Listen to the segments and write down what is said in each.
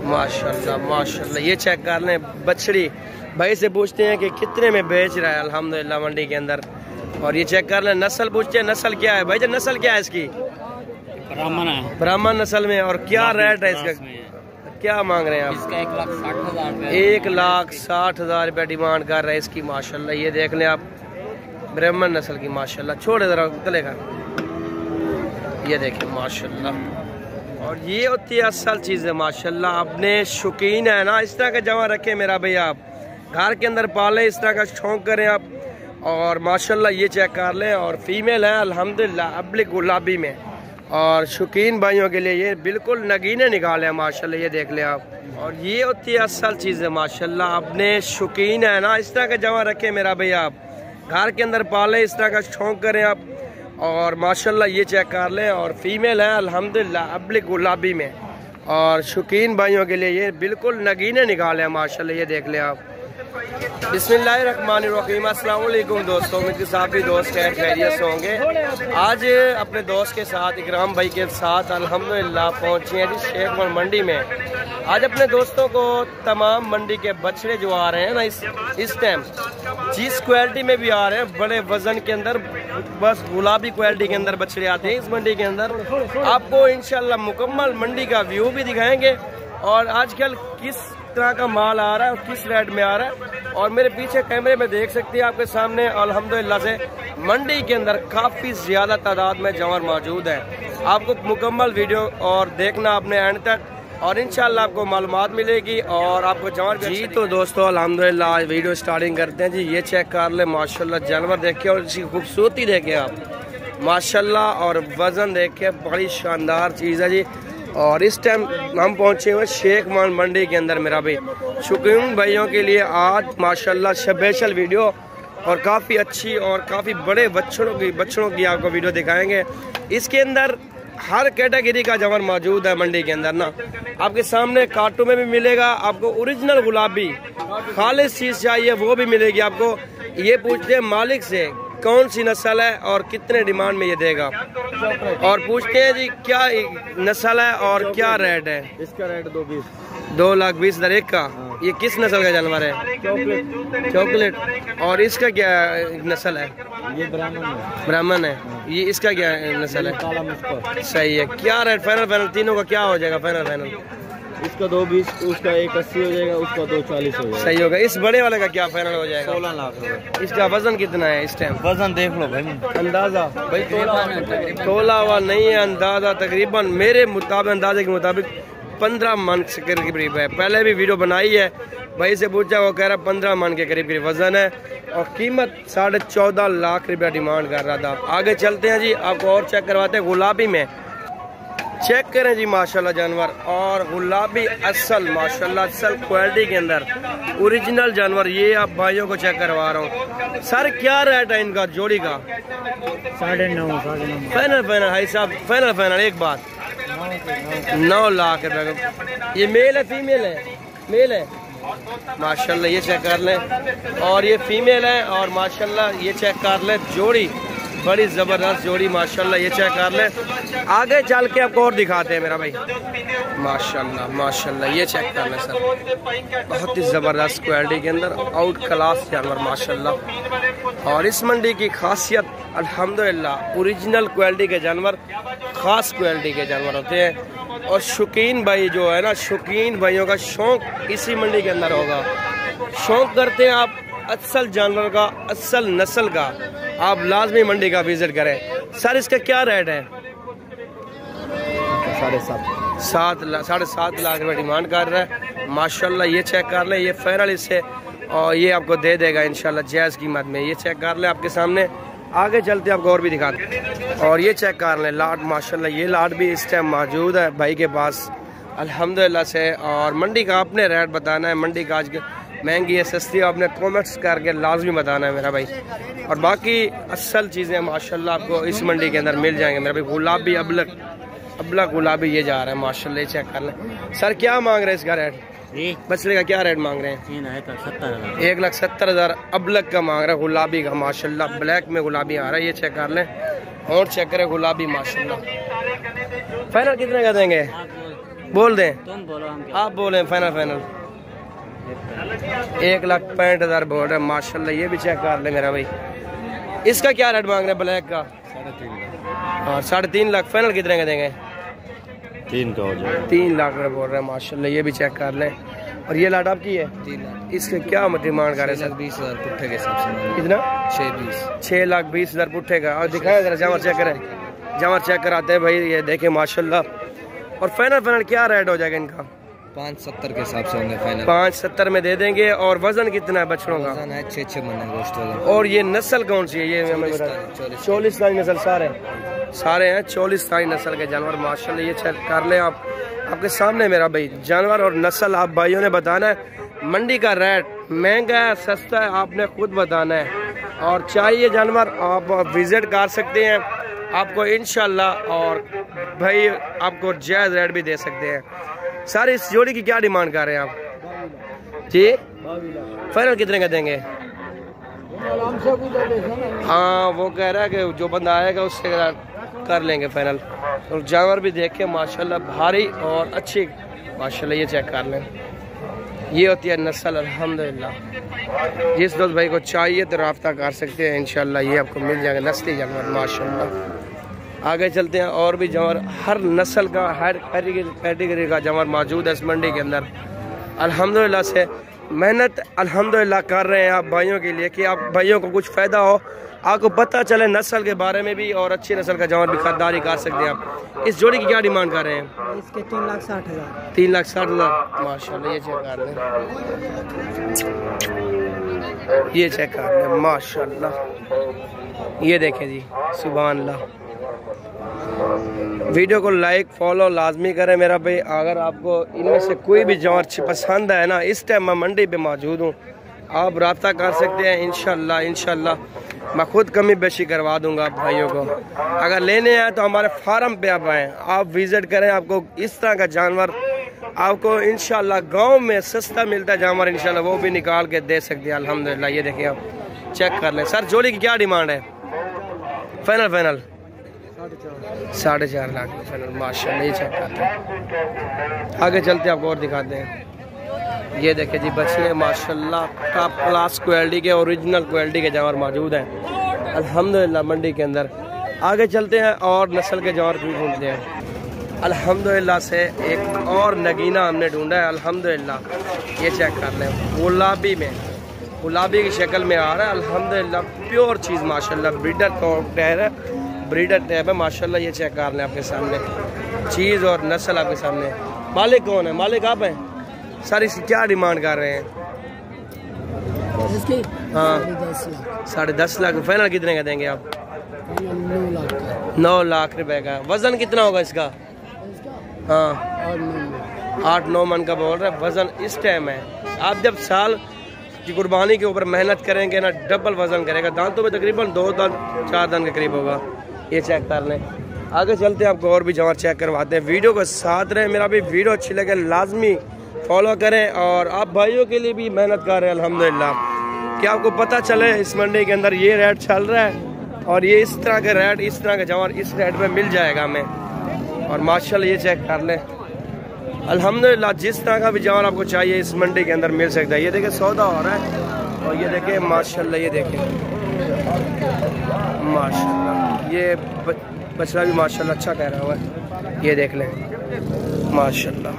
माशाल्लाह माशाल्लाह। ये चेक कर लें बछड़ी, भाई से पूछते हैं कि कितने में बेच रहा है अल्हम्दुलिल्लाह मंडी के अंदर। और ये चेक कर लें नस्ल, पूछते हैं नस्ल क्या है भाई, नस्ल क्या है इसकी? ब्राह्मण है, ब्राह्मण नस्ल में। और क्या रेट है इसका, क्या मांग रहे हैं आप? इसका 1,60,000। 1,60,000 रुपया डिमांड कर रहे हैं इसकी माशाल्लाह। ये देख लें आप ब्राह्मण नस्ल की माशाल्लाह। छोड़े जरा गले का, ये देखें माशाल्लाह। और ये होती है असल चीज़ है माशाल्लाह। अपने शौकीन है ना, इस तरह का जमा रखे मेरा भाई, आप घर के अंदर पाले, इस तरह का शौक करें आप। और माशाल्लाह ये चेक कर लें। और फीमेल है अल्हम्दुलिल्लाह अब्लिक गुलाबी में। और शौकीन भाइयों के लिए ये बिल्कुल नगीने निकाले हैं माशाल्लाह। ये देख लें आप। और ये होती है असल चीज़ है माशाल्लाह। अपने शौकीन है ना, इस तरह का जमा रखे मेरा भाई, आप घर के अंदर पाले, इस तरह का शौक करें आप। और माशाल्लाह ये चेक कर लें। और फीमेल है अल्हम्दुलिल्लाह अब्लिक गुलाबी में। और शौकीन भाइयों के लिए ये बिल्कुल नगीने निकाले हैं माशाल्लाह। ये देख लें आप। बिस्मिल्लाहिर्रहमानिर्रहीम। अस्सलाम वालेकुम दोस्तों, मेरे साथी दोस्त हैं, खैरियत से होंगे। आज अपने दोस्त के साथ इकराम भाई के साथ अल्हम्दुलिल्लाह पहुँचे हैं जी शेखपुर मंडी में। आज अपने दोस्तों को तमाम मंडी के बछड़े जो आ रहे हैं ना इस टाइम, जिस क्वालिटी में भी आ रहे हैं, बड़े वजन के अंदर, बस गुलाबी क्वालिटी के अंदर बछड़े आते हैं इस मंडी के अंदर। आपको इंशाल्लाह मुकम्मल मंडी का व्यू भी दिखाएंगे और आजकल किस तरह का माल आ रहा है और किस रेट में आ रहा है। और मेरे पीछे कैमरे में देख सकते हैं आपके सामने अल्हम्दुलिल्लाह से मंडी के अंदर काफ़ी ज़्यादा तादाद में जवार मौजूद है। आपको मुकम्मल वीडियो और देखना अपने एंड तक, और इंशाल्लाह आपको मालूमात मिलेगी और आपको जवार जी। तो दोस्तों अल्हम्दुलिल्लाह वीडियो स्टार्टिंग करते हैं जी। ये चेक कर ले माशाल्लाह, जानवर देखे और इसकी खूबसूरती देखे आप माशाल्लाह। और वज़न देखे, बड़ी शानदार चीज़ है जी। और इस टाइम हम पहुंचे हुए शेखपुर मंडी के अंदर मेरा भाई। शौकीन भाइयों के लिए आज माशाल्लाह स्पेशल वीडियो और काफ़ी अच्छी और काफ़ी बड़े बछड़ों की आपको वीडियो दिखाएंगे। इसके अंदर हर कैटेगरी का जानवर मौजूद है मंडी के अंदर ना। आपके सामने काटू में भी मिलेगा आपको ओरिजिनल गुलाबी, खालिस चीज़ चाहिए वो भी मिलेगी आपको। ये पूछते हैं मालिक से कौन सी नस्ल है और कितने डिमांड में ये देगा। और पूछते हैं जी क्या नस्ल है और क्या रेट है। इसका रेट 2,20,000 एक का। ये किस नस्ल का जानवर है? चॉकलेट। और इसका क्या नस्ल है? ये ब्राह्मण है। ये इसका क्या नस्ल है? सही है। क्या रेट फाइनल तीनों का क्या हो जाएगा फाइनल? इसका 2,20, उसका 1,80 हो जाएगा, उसका 2,40 हो जाएगा। सही होगा। इस बड़े वाले का क्या फाइनल हो जाएगा? 16 लाख रुपए। इसका वजन कितना है इस टाइम? वजन देख लो भाई, अंदाजा भाई तोला हुआ नहीं है, अंदाजा तकरीबन मेरे मुताबिक अंदाजे के मुताबिक 15 मन के करीब है। पहले भी वीडियो बनाई है, भाई से पूछा, वो कह रहा 15 मन के करीब वजन है। और कीमत 14.5 लाख रुपया डिमांड कर रहा था। आगे चलते हैं जी, आपको और चेक करवाते हैं। गुलाबी में चेक करें जी माशाल्लाह जानवर। और गुलाबी असल माशाल्लाह असल क्वालिटी के अंदर ओरिजिनल जानवर। ये आप भाइयों को चेक करवा रहा हूँ। सर क्या रेट है इनका जोड़ी का? 9.5 फाइनल भाई साहब, फाइनल एक बात 9 लाख रुपए का। ये मेल है फीमेल है? मेल है माशाल्लाह। ये चेक कर लें। और ये फीमेल है और माशाल्लाह ये चेक कर लें, जोड़ी बड़ी ज़बरदस्त जोड़ी माशाल्लाह। ये चेक कर लें। आगे चल के आपको और दिखाते हैं मेरा भाई माशाल्लाह। ये चेक कर लें सर, बहुत ही ज़बरदस्त क्वालिटी के अंदर आउट क्लास जानवर माशाल्लाह। और इस मंडी की खासियत अल्हम्दुलिल्लाह ओरिजिनल क्वालिटी के जानवर, ख़ास क्वालिटी के जानवर होते हैं। और शौकीन भाई जो है ना, शौकीन भाइयों का शौक़ इसी मंडी के अंदर होगा। शौक़ करते हैं आप असल जानवर का, असल नस्ल का, आप लाजमी मंडी का विजिट करें। सर इसका क्या रेट है? 7.5 लाख रुपये डिमांड कर रहा है माशाल्लाह। ये चेक कर लें, ये फाइनल इससे और ये आपको दे देगा इंशाल्लाह जायज़ कीमत में। ये चेक कर लें आपके सामने। आगे चलते आपको और भी दिखाते हैं। और ये चेक कर लें लाट माशाल्लाह। ये लाट भी इस टाइम मौजूद है भाई के पास अल्हम्दुलिल्लाह से। और मंडी का आपने रेट बताना है, मंडी का आज महंगी है सस्ती है, आपने कमेंट्स करके लाजमी बताना है मेरा भाई। और बाकी असल चीज़ें माशाल्लाह आपको इस मंडी के अंदर मिल जाएंगे मेरा भाई। गुलाबी अबलक गुलाबी ये जा रहा है माशाल्लाह। ये चेक कर लें। सर क्या मांग रहे हैं इसका रेट? बछड़े का क्या रेट मांग रहे हैं? 1,70,000 अबलक का मांग रहा है, गुलाबी का माशाल्लाह। ब्लैक में गुलाबी आ रहा है। ये चेक कर लें और चेक करें गुलाबी माशाल्लाह। फाइनल कितने का देंगे? बोल दें, तुम बोलो हम आप बोलें। फाइनल 1,65,000 बोल रहे हैं माशाल्लाह। ये भी चेक कर ले मेरा भाई। इसका क्या रेट मांग रहे हैं ब्लैक का? 3.5 हाँ 3.5 लाख। फाइनल कितने का देंगे? 3 का हो जाएगा। 3 लाख में बोल रहे हैं माशाल्लाह। ये भी चेक कर लें। और ये लाट आपकी है? 3 लाख। इसके क्या डिमांड कर रहे हैं सर? 20,000 पुट्ठे के हिसाब से। कितना? 6.20। 6,20,000 पुट्ठे का। और दिखाएं जरा, जावर चेक करें, जावर चेक कराते हैं भाई। ये देखें माशाल्लाह। और फाइनल क्या रेट हो जाएगा इनका? 5.70 के हिसाब से होंगे फाइनल। 5.70 में दे देंगे। और वजन कितना है बछड़ों का? वजन है 6 मन है गोश्त वाला। और ये नस्ल कौन सी है? ये हमें बता। 44 नस्ल सारे हैं 44 नस्ल के जानवर माशाल्लाह। ये चेक कर लें आप, आपके सामने मेरा भाई जानवर और नस्ल आप भाइयों ने बताना है। मंडी का रेट महंगा है सस्ता है आपने खुद बताना है। और चाहिए जानवर आप विजिट कर सकते हैं आपको इंशाल्लाह। और भाई आपको जायज़ रेट भी दे सकते हैं। सारे इस जोड़ी की क्या डिमांड कर रहे हैं आप जी? फाइनल कितने का देंगे? हाँ वो कह रहा है कि जो बंदा आएगा उससे कर लेंगे फाइनल। और जानवर भी देख के माशाल्लाह भारी और अच्छी माशाल्लाह। ये चेक कर लें, ये होती है नस्ल अल्हम्दुलिल्लाह। जिस दोस्त भाई को चाहिए तो रब्ता कर सकते हैं इंशाल्लाह। ये आपको मिल जाएगा नस्ली जानवर माशाल्लाह। आगे चलते हैं। और भी जानवर हर नस्ल का हर कैटेगरी का जानवर मौजूद है इस मंडी के अंदर अल्हम्दुलिल्लाह से। मेहनत अल्हम्दुलिल्लाह कर रहे हैं आप भाइयों के लिए कि आप भाइयों को कुछ फ़ायदा हो, आपको पता चले नस्ल के बारे में भी। और अच्छी नस्ल का जानवर भी खरीदारी कर सकते हैं आप। इस जोड़ी की क्या डिमांड कर रहे हैं? इसके 3,60,000। 3,60,000 माशाल्लाह। ये चेक कर लें, ये चेक कर लें माशाल्लाह। ये देखें जी सुभान अल्लाह। वीडियो को लाइक फॉलो लाजमी करें मेरा भाई। अगर आपको इनमें से कोई भी जानवर पसंद है ना, इस टाइम मैं मंडी पे मौजूद हूँ, आप रब्ता कर सकते हैं इंशाल्लाह। मैं खुद कमी बेशी करवा दूंगा भाइयों को। अगर लेने आए तो हमारे फार्म पे आप आएँ, आप विजिट करें। आपको इस तरह का जानवर आपको इंशाल्लाह गांव में सस्ता मिलता है जानवर इंशाल्लाह, वो भी निकाल के दे सकते हैं अल्हम्दुलिल्लाह। ये देखिए आप चेक कर लें। सर जोड़ी की क्या डिमांड है? फाइनल 4.5 लाख फाइनल माशाल्लाह। ये चेक करते हैं। आगे चलते हैं आपको और दिखाते हैं। ये देखें जी बछड़े माशाल्लाह टॉप क्लास क्वालिटी के ओरिजिनल क्वालिटी के जानवर मौजूद हैं अल्हम्दुलिल्लाह मंडी के अंदर। आगे चलते हैं और नस्ल के जानवर भी ढूंढते हैं अल्हम्दुलिल्लाह से। एक और नगीना हमने ढूंढा है अल्हम्दुलिल्लाह। ये चेक कर लें, गुलाबी में गुलाबी की शक्ल में आ रहा है अल्हम्दुलिल्लाह। प्योर चीज़ माशाल्लाह। ब्रीडर टैब है माशाल्लाह। ये चेक कर लें आपके सामने चीज़ और नस्ल आपके सामने। मालिक कौन है? मालिक आप हैं सर। इसकी क्या डिमांड कर रहे हैं? इसकी हाँ 10.5 लाख। फाइनल कितने का देंगे आप? 9 लाख रुपए का। वजन कितना होगा इसका? हाँ 8-9 मन का बोल रहा है वजन इस टाइम है। आप जब साल की कुर्बानी के ऊपर मेहनत करेंगे ना, डबल वजन करेगा। दांतों में तकरीबन 2-4 दांत के करीब होगा। ये चेक कर लें। आगे चलते हैं आपको और भी जानवर चेक करवाते हैं। वीडियो को साथ रहें मेरा भी। वीडियो अच्छी लगे लाजमी फॉलो करें। और आप भाइयों के लिए भी मेहनत कर रहे हैं अल्हम्दुलिल्लाह कि आपको पता चले इस मंडी के अंदर ये रेट चल रहा है। और ये इस तरह के रेट, इस तरह के जानवर इस रेट पे मिल जाएगा हमें। और माशाल्लाह ये चेक कर लें अल्हम्दुलिल्लाह। जिस तरह का भी जानवर आपको चाहिए इस मंडी के अंदर मिल सकता है। ये देखें सौदा हो रहा है। और ये देखें माशाल्लाह। ये देखें माशाल्लाह। ये बछड़ा भी माशाल्लाह अच्छा कह रहा हुआ है। ये देख लें माशाल्लाह।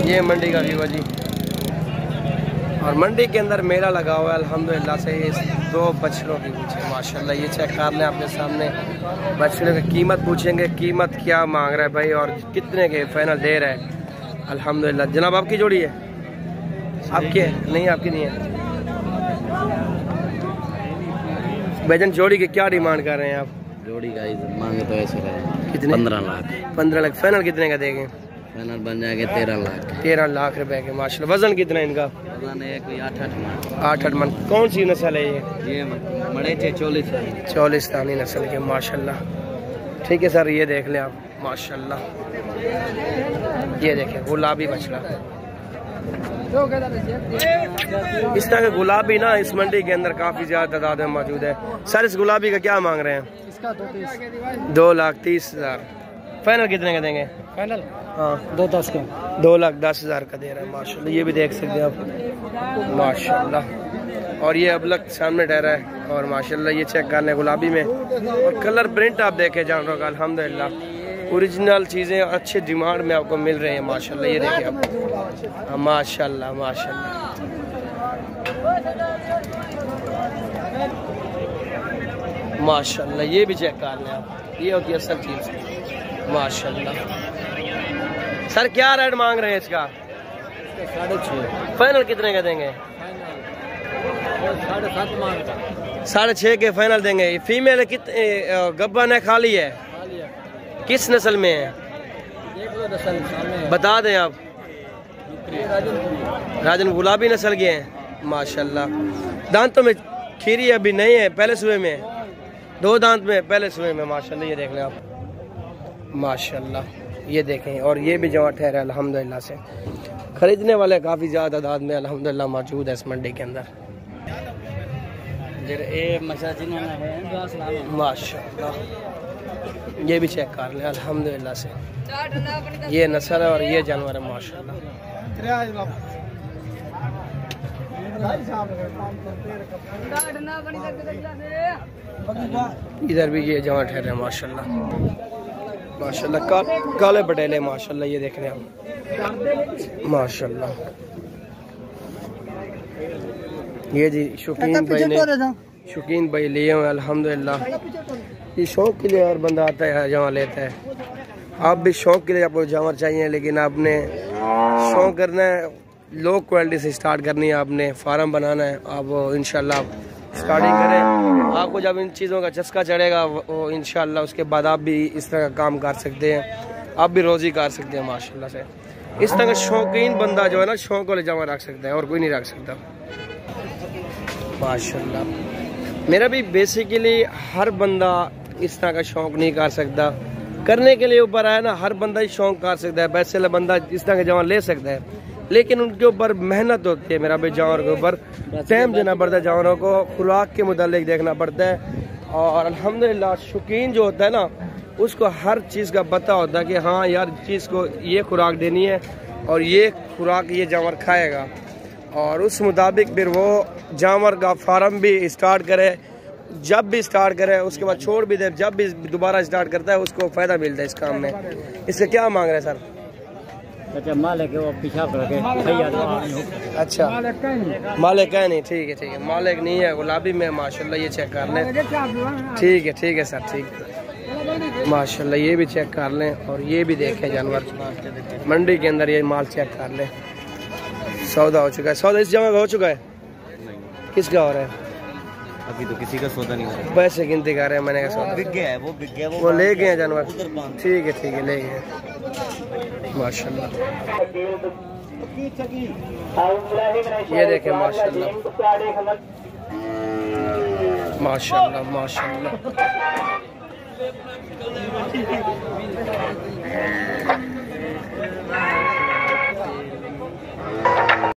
ये मंडी का व्यू है जी। और मंडी के अंदर मेला लगा हुआ है अल्हम्दुलिल्लाह से। इस 2 बछड़ों के पीछे माशाल्लाह। ये चेक कर लें आपके सामने। बछड़े की कीमत पूछेंगे, कीमत क्या मांग रहा है भाई और कितने के फाइनल दे रहा है अल्हम्दुलिल्लाह। जनाब आपकी जोड़ी है? आपकी है? नहीं आपकी नहीं है। भाईजान जोड़ी के क्या डिमांड कर रहे हैं आप? जोड़ी का मांगे तो ऐसे कितने? 15 लाख। 15 लाख। फाइनल कितने का देंगे? फाइनल बन जाएंगे 13 लाख। 13 लाख रुपए के माशाल्लाह। वजन कितना है इनका? वजन है कोई 8-8 मन। 8-8 मन। कौन सी नस्ल है ये? मड़े 44 नस्ल के माशाल्लाह। ठीक है सर। ये देख लें आप माशाल्लाह। ये देखें गुलाबी बछड़ा। इस तरह के गुलाबी ना इस मंडी के अंदर काफ़ी ज़्यादा तादाद में मौजूद है। सर इस गुलाबी का क्या मांग रहे हैं? का 2,30,000। फाइनल कितने का देंगे? फाइनल हाँ 2,10 का 2,10,000 का दे रहा है माशाल्लाह। ये भी देख सकते हैं आप माशाल्लाह। और ये अबलक सामने ठहरा है और माशाल्लाह ये चेक करने गुलाबी में और कलर प्रिंट आप देखे जानवरों का अल्हम्दुलिल्लाह ओरिजिनल चीज़ें अच्छे डिमांड में आपको मिल रही हैं माशाल्लाह। ये देखिए आप माशाल्लाह माशाल्लाह। माशाल्लाह ये भी चेक कर लें आप, ये होती है असल चीज़ माशाल्लाह। सर क्या रेट मांग रहे हैं इसका? 6.5 फाइनल कितने का देंगे? 7.5 मांगता 6.5 के फाइनल देंगे। फीमेल कितने गब्बन है खाली है? किस नस्ल में है? देख लो नस्ल सामने बता दें आप। राजन गुलाबी नस्ल के हैं माशाल्लाह। दांतों में खीरी अभी नहीं है, पहले सुबह में 2 दांत में पहले सुबह में माशाल्लाह। ये देख लें आप माशाल्लाह। ये देखें और ये भी जमा ठहरा अल्हम्दुलिल्लाह से। खरीदने वाले काफ़ी ज़्यादा तादाद में अल्हम्दुलिल्लाह मौजूद है इस मंडी के अंदर माशाल्लाह। ये भी चेक कर लें अल्हम्दुलिल्लाह से। ये नस्ल है और ये जानवर है माशाल्लाह। इधर भी ये जमा ठहरे माशाल्लाह माशाल्लाह। काले पटेले माशाल्लाह। ये देख रहे हैं आप माशाल्लाह। ये जी शौकीन भाई लिए हुए अल्हम्दुलिल्लाह। ये शौक के लिए हर बंदा आता है जमा लेता है। आप भी शौक के लिए आपको जानवर चाहिए लेकिन आपने शौक करना है, लो क्वालिटी से स्टार्ट करनी है, आपने फार्म बनाना है। आप इंशाल्लाह स्टार्टिंग करें, आपको जब इन चीज़ों का चस्का चढ़ेगा वो इंशाल्लाह उसके बाद आप भी इस तरह का काम कर सकते हैं, आप भी रोज़ी कर सकते हैं माशाल्लाह से। इस तरह का शौकीन बंदा जो है ना शौक वाले जमा रख सकता है और कोई नहीं रख सकता माशाल्लाह। मेरा भी बेसिकली हर बंदा इस तरह का शौक नहीं कर सकता, करने के लिए ऊपर है ना, हर बंदा ही शौक कर सकता है। पैसे वाला बंदा इस तरह का जमा ले सकता है लेकिन उनके ऊपर मेहनत होती है। मेरा भी जानवर के ऊपर टाइम देना पड़ता है, जानवरों को खुराक के मुतालिक देखना पड़ता है। और अल्हम्दुलिल्लाह शौकीन जो होता है ना उसको हर चीज़ का पता होता है कि हाँ यार चीज़ को ये खुराक देनी है और ये खुराक ये जानवर खाएगा और उस मुताबिक फिर वो जानवर का फार्म भी स्टार्ट करे। जब भी स्टार्ट करे उसके बाद छोड़ भी दे, जब भी दोबारा स्टार्ट करता है उसको फ़ायदा मिलता है इस काम में। इससे क्या मांग रहे हैं सर? अच्छा मालिक है वो पीछा करके अच्छा मालिक है नहीं, ठीक है ठीक है। मालिक नहीं है गुलाबी में माशाल्लाह। ये चेक कर लें, ठीक है सर ठीक है माशाल्लाह। ये भी चेक कर लें और ये भी देखें जानवर मंडी के अंदर। ये माल चेक कर लें। सौदा हो चुका है, सौदा इस जगह का हो चुका है। किसका हो रहा है? अभी तो किसी का सौदा नहीं हो रहा। पैसे गिनती कर रहे हैं मैंने का सौदा बिक गया है वो ले गए हैं जानवर। ठीक है ले गए माशाल्लाह। ये देखें माशाल्लाह माशाल्लाह माशाल्लाह।